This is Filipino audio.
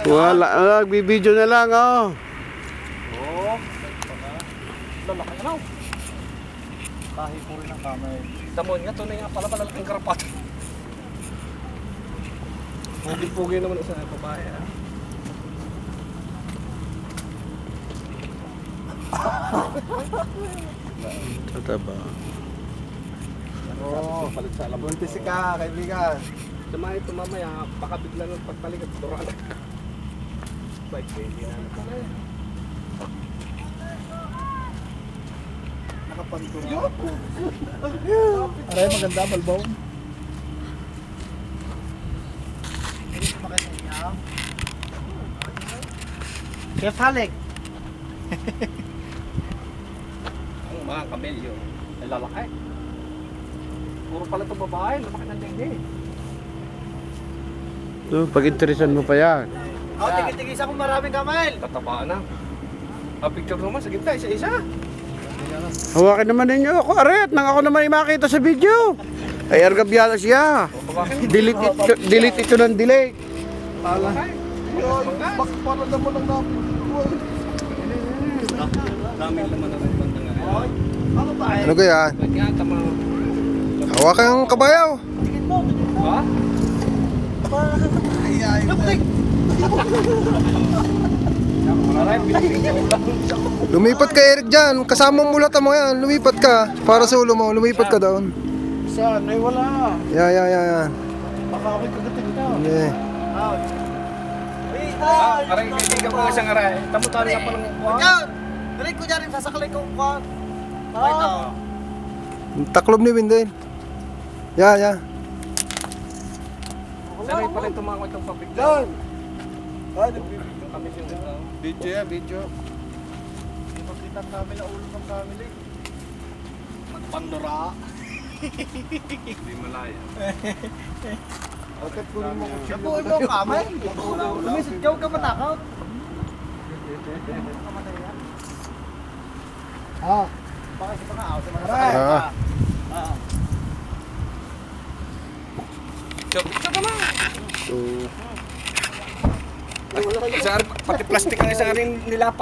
Wala, nagbibideo na lang, oh. Oo. Lalaki na. Kahit po rin ang kamay. Damon nga, tunay nga pala malalaking karapat. Pugi naman isa ng babae, ha? Tataba. Oo, palit sa alam. Buntis ka, kaibigan. Samahin ito mamaya, baka bigla ng pagpalikat. Turuan. Bike, hindi na pala eh. Nakapanturo. Aray, maganda, balbaw. Hindi ko makita niya. Chef Halek. Ang mga kamelyo ay lalaki. Puro pala itong babae, lalaki ng dengge. So, pag-interesan mo pa yan. Oh, tigil-tigis akong maraming kamay. Tatabaan na. Picture naman sa gitna, isa-isa. Hawakin naman ninyo ako, aret, nang ako naman makita sa video. Ay, argabyada siya. Delete ito ng delete. Pala. Bakit parang naman ang namin? Dami naman ang banda nga. Ano ba? Ano kaya? Hawakan ang kabayaw. Ha? Lumipat ka, Eric, dyan. Kasama mo lahat mo yan. Lumipat ka. Para sa ulo mo. Lumipat ka doon. Saan? Ay wala. Yan. Baka ako'y kagating ito. Hindi. Aray, kaibigan ko isang aray. Tamo-tari ka palang kuha. Aray ko dyan rin, sasakalay ko kuha. Ito. Taklob ni Windel. Ya. Sanay pa rin tumakot itong pabigla. Doon. Yung kami yung ito. Video ya, video. Hindi makita ang kami na ulo ng family. Magpandora. Hindi malaya. Bakit kunin mo ko? Nabuhay mo ang kamay. Lumisit ka, huwag ka matakot. Baka isa pa nga ako sa mga Ah. Picture ka man. So, Pati plastic ang isang rin nilapa.